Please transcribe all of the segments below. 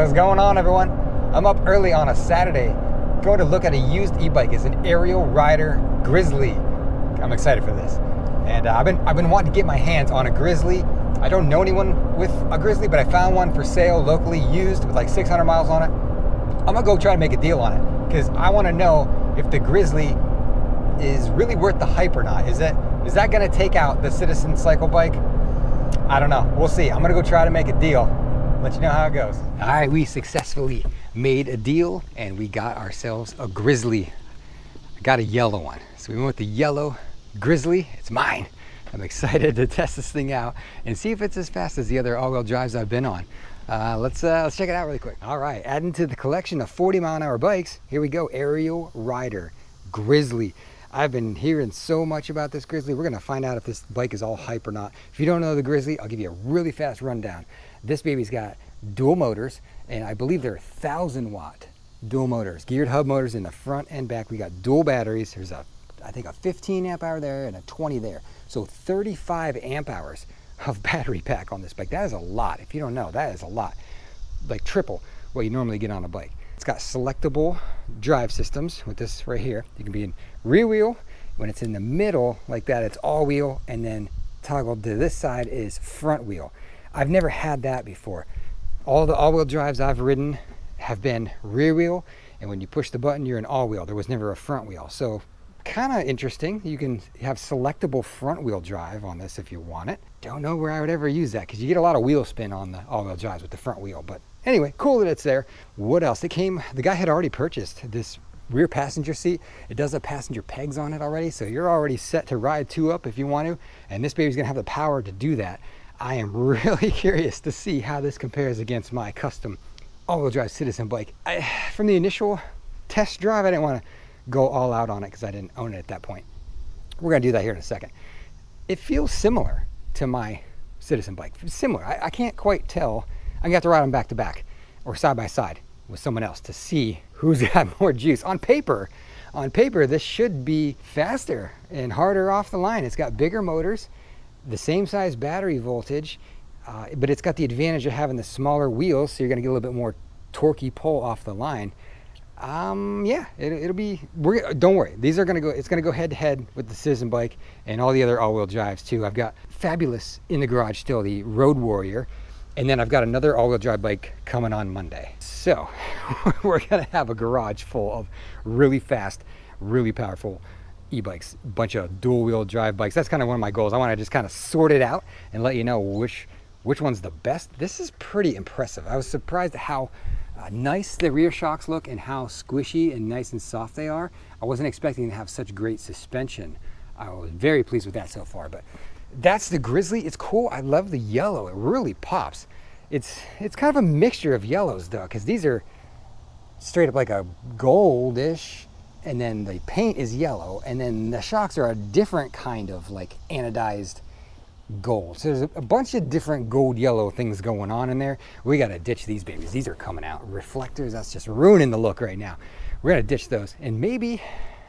What's going on, everyone? I'm up early on a Saturday going to look at a used e-bike. It's an Ariel Rider Grizzly. I'm excited for this. And I've been wanting to get my hands on a Grizzly. I don't know anyone with a Grizzly, but I found one for sale locally used with like 600 miles on it. I'm gonna go try to make a deal on it because I want to know if the Grizzly is really worth the hype or not. Is that gonna take out the Citizen cycle bike? I don't know. We'll see. I'm gonna go try to make a deal. Let you know how it goes. All right, we successfully made a deal and we got ourselves a Grizzly. I got a yellow one. So we went with the yellow Grizzly. It's mine. I'm excited to test this thing out and see if it's as fast as the other all-wheel drives I've been on. Let's check it out really quick. All right, adding to the collection of 40-mile-an-hour bikes, here we go, Ariel Rider Grizzly. I've been hearing so much about this Grizzly. We're gonna find out if this bike is all hype or not. If you don't know the Grizzly, I'll give you a really fast rundown. This baby's got dual motors, and I believe they're 1,000-watt dual motors, geared hub motors in the front and back. We got dual batteries. There's I think a 15 amp hour there and a 20 there. So 35 amp hours of battery pack on this bike. That is a lot. If you don't know, that is a lot. Like triple what you normally get on a bike. It's got selectable drive systems with this right here. You can be in rear wheel. When it's in the middle like that, it's all wheel, and then toggled to this side is front wheel. I've never had that before. All the all-wheel drives I've ridden have been rear wheel, and when you push the button, you're in all wheel. There was never a front wheel. So kind of interesting. You can have selectable front wheel drive on this if you want it. Don't know where I would ever use that because you get a lot of wheel spin on the all-wheel drives with the front wheel. But anyway, cool that it's there. What else? The guy had already purchased this rear passenger seat. It does have passenger pegs on it already, so you're already set to ride two up if you want to, and this baby's gonna have the power to do that. I am really curious to see how this compares against my custom all-wheel drive Citizen bike. From the initial test drive, I didn't want to go all out on it because I didn't own it at that point. We're gonna do that here in a second. It feels similar to my Citizen bike. Similar. I can't quite tell. I'm gonna have to ride them back to back or side by side with someone else to see who's got more juice. On paper, this should be faster and harder off the line. It's got bigger motors, the same size battery voltage, but it's got the advantage of having the smaller wheels, so you're gonna get a little bit more torquey pull off the line. Yeah, it'll be, don't worry, these are it's gonna go head to head with the Citizen bike and all the other all-wheel drives too. I've got Fabulous in the garage still, the Road Warrior, and then I've got another all-wheel drive bike coming on Monday. So we're gonna have a garage full of really fast, really powerful e-bikes, a bunch of dual-wheel drive bikes. That's kind of one of my goals. I want to just kind of sort it out and let you know which one's the best. This is pretty impressive. I was surprised at how nice the rear shocks look and how squishy and nice and soft they are. I wasn't expecting to have such great suspension. I was very pleased with that so far, but that's the Grizzly. It's cool. I love the yellow. It really pops. It's kind of a mixture of yellows though, because these are straight up like a goldish, and then the paint is yellow, and then the shocks are a different kind of like anodized gold. So there's a bunch of different gold yellow things going on in there. We got to ditch these babies. These are coming out. Reflectors, that's just ruining the look right now. We're going to ditch those. And maybe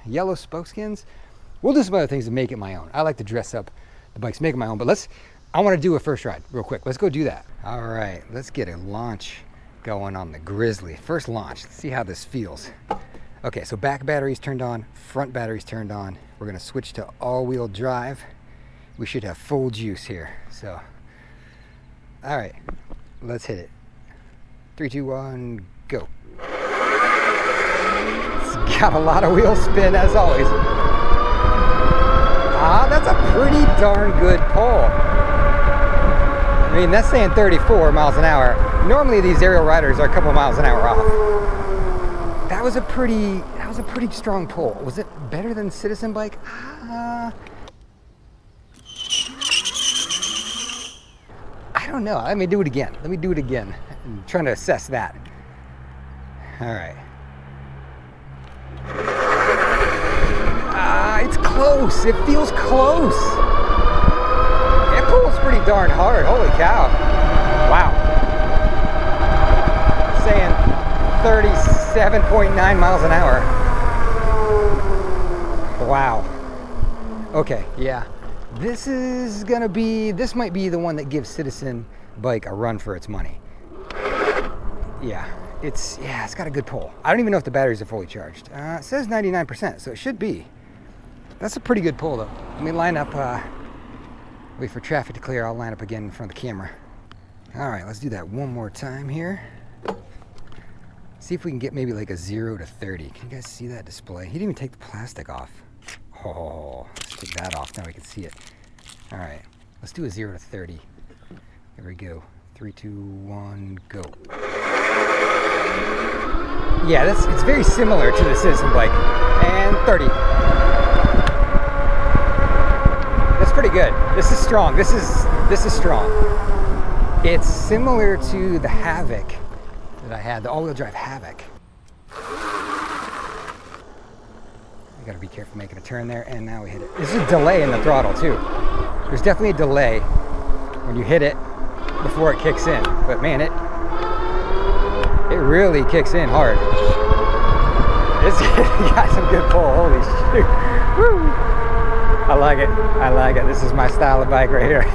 yellow spokeskins. We'll do some other things to make it my own. I like to dress up the bikes, make it my own, but I want to do a first ride real quick. Let's go do that. All right, let's get a launch going on the Grizzly. First launch, let's see how this feels. Okay, so back battery's turned on, front battery's turned on. We're going to switch to all-wheel drive. We should have full juice here. So, all right, let's hit it. 3, 2, 1, go. It's got a lot of wheel spin as always. That's a pretty darn good pull. I mean, that's saying 34 miles an hour. Normally these Ariel Riders are a couple miles an hour off. That was a pretty strong pull. Was it better than Citizen bike? I don't know. Let me do it again. I'm trying to assess that. All right. It's close. It feels close. It pulls pretty darn hard. Holy cow. Wow. Saying 37.9 miles an hour. Wow. Okay, yeah. This might be the one that gives Citizen bike a run for its money. yeah, it's got a good pull. I don't even know if the batteries are fully charged. It says 99%, so it should be. That's a pretty good pull though. Let me line up, wait for traffic to clear. I'll line up again in front of the camera. All right, let's do that one more time here. See if we can get maybe like a 0 to 30. Can you guys see that display? He didn't even take the plastic off. Oh, let's take that off, now we can see it. All right, let's do a 0 to 30. Here we go. 3, 2, 1, go. Yeah, it's very similar to the Citizen bike. And 30. That's pretty good. This is strong. This is strong. It's similar to the Havoc that I had, the all-wheel drive Havoc. You gotta be careful making a turn there, and now we hit it. There's a delay in the throttle too. There's definitely a delay when you hit it before it kicks in, but man, it really kicks in hard. It's got some good pull. Holy shoot! Woo! I like it. I like it. This is my style of bike right here.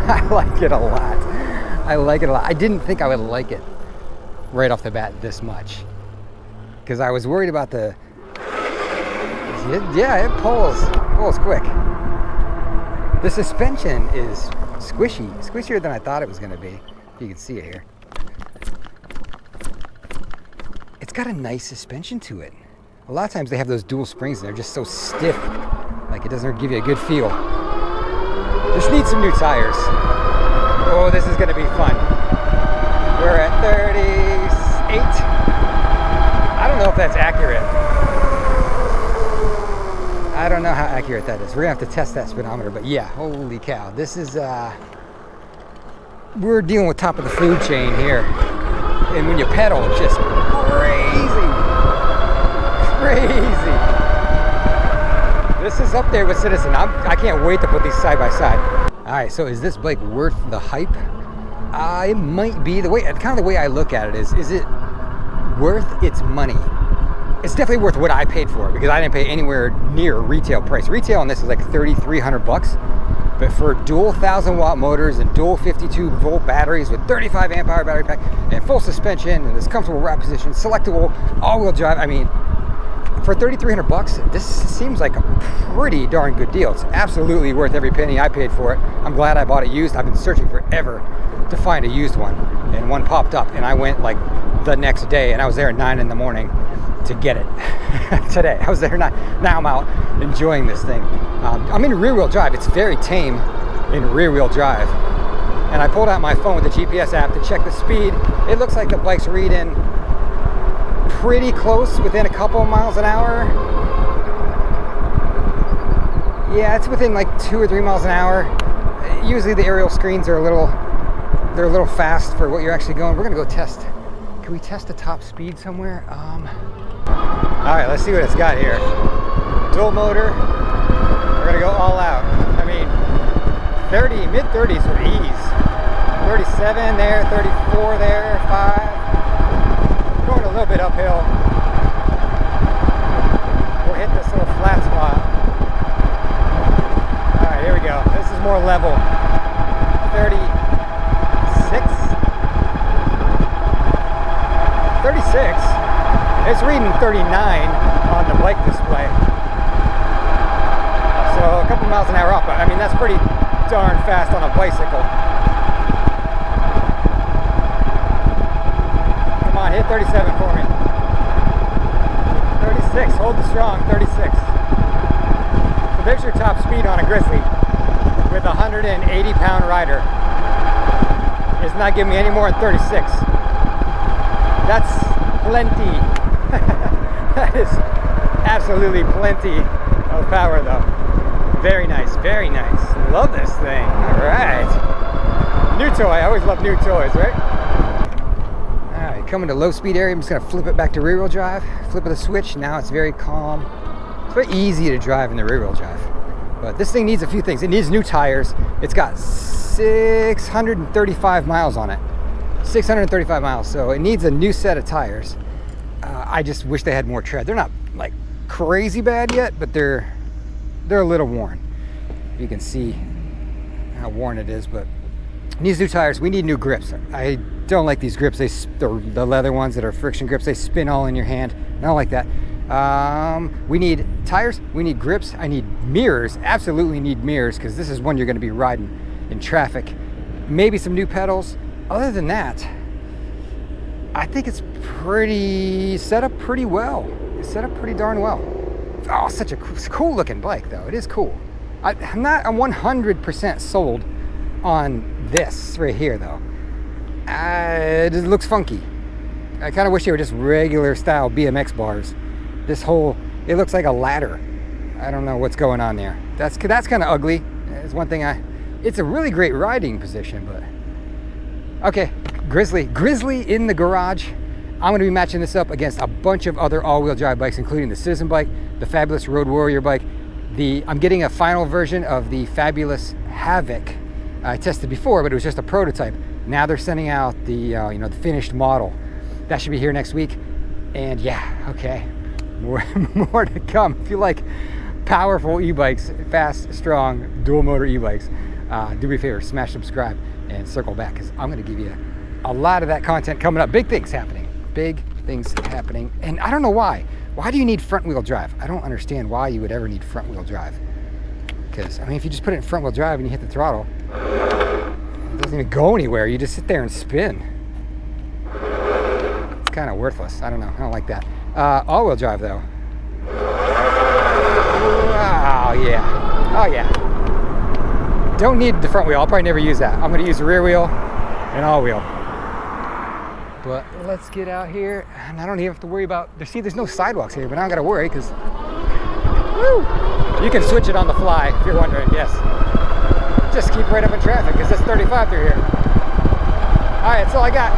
I like it a lot. I like it a lot. I didn't think I would like it right off the bat this much, because I was worried about the. Yeah, it pulls quick. The suspension is squishier than I thought it was going to be. You can see it here. It's got a nice suspension to it. A lot of times they have those dual springs and they're just so stiff, like it doesn't give you a good feel. This needs some new tires. Oh, this is going to be fun. We're at 38. I don't know if that's accurate. I don't know how accurate that is. We're gonna have to test that speedometer, but yeah, holy cow. This is, we're dealing with top of the food chain here. And when you pedal, it's just crazy. This is up there with Citizen. I can't wait to put these side by side. All right, so is this bike worth the hype? It might be. Kind of the way I look at it is it worth its money? It's definitely worth what I paid for it, because I didn't pay anywhere near retail price. Retail on this is like $3,300, but for dual 1,000-watt motors and dual 52-volt batteries with 35 amp hour battery pack and full suspension and this comfortable ride position, selectable all-wheel drive. I mean, for $3,300, this seems like a pretty darn good deal. It's absolutely worth every penny I paid for it. I'm glad I bought it used. I've been searching forever to find a used one, and one popped up, and I went like the next day, and I was there at 9 in the morning to get it. Today I was there. Now I'm out enjoying this thing. I'm in rear-wheel drive. It's very tame in rear-wheel drive, and I pulled out my phone with the GPS app to check the speed. It looks like the bike's reading pretty close, within a couple of miles an hour. Yeah, it's within like 2 or 3 miles an hour. Usually the aerial screens are a little fast for what you're actually going. We're gonna go test. Can we test the top speed somewhere? All right, let's see what it's got here. Dual motor. We're gonna go all out. I mean, mid-30s with ease. 37 there, 34 there, 5. Going a little bit uphill. We'll hit this little flat spot. All right, here we go. This is more level. 36. 36. It's reading 39 on the bike display. So a couple miles an hour off, but I mean, that's pretty darn fast on a bicycle. Come on, hit 37 for me. 36, hold it strong, 36. So there's your top speed on a Grizzly with a 180-pound rider. It's not giving me any more than 36. That's plenty. That is absolutely plenty of power though. Very nice, very nice. Love this thing. All right. New toy, I always love new toys, right? All right, coming to low speed area, I'm just gonna flip it back to rear wheel drive. Flip of the switch, now it's very calm. It's very easy to drive in the rear wheel drive. But this thing needs a few things. It needs new tires. It's got 635 miles on it. 635 miles, so it needs a new set of tires. I just wish they had more tread. They're not like crazy bad yet, but they're a little worn. You can see how worn it is, but it needs new tires. We need new grips. I Don't like these grips. The leather ones that are friction grips, they spin all in your hand. I don't like that. We need tires, we need grips, I need mirrors, absolutely need mirrors, because this is one you're going to be riding in traffic. Maybe some new pedals. Other than that, I think it's set up pretty well. It's set up pretty darn well. Oh, such a cool looking bike though. It is cool. I'm not 100% sold on this right here though. It just looks funky. I kind of wish they were just regular style BMX bars. It looks like a ladder. I don't know what's going on there. That's kind of ugly. It's one thing it's a really great riding position, but okay. Grizzly in the garage. I'm going to be matching this up against a bunch of other all-wheel drive bikes, including the Citizen bike, the fabulous Road Warrior bike. I'm getting a final version of the fabulous Havoc. I tested before, but it was just a prototype. Now they're sending out the the finished model. That should be here next week. And yeah, okay, more to come. If you like powerful e-bikes, fast, strong, dual motor e-bikes, do me a favor, smash subscribe and circle back, because I'm going to give you a lot of that content coming up. Big things happening. And I don't know why. Why do you need front wheel drive? I don't understand why you would ever need front wheel drive. Because, I mean, if you just put it in front wheel drive and you hit the throttle, it doesn't even go anywhere. You just sit there and spin. It's kind of worthless. I don't know. I don't like that. All wheel drive, though. Oh, yeah. Oh, yeah. Don't need the front wheel. I'll probably never use that. I'm going to use the rear wheel and all wheel. But let's get out here, and I don't even have to worry about, there's no sidewalks here, but I don't gotta worry, because you can switch it on the fly, if you're wondering. Yes, just keep right up in traffic, because it's 35 through here. All right, that's all I got.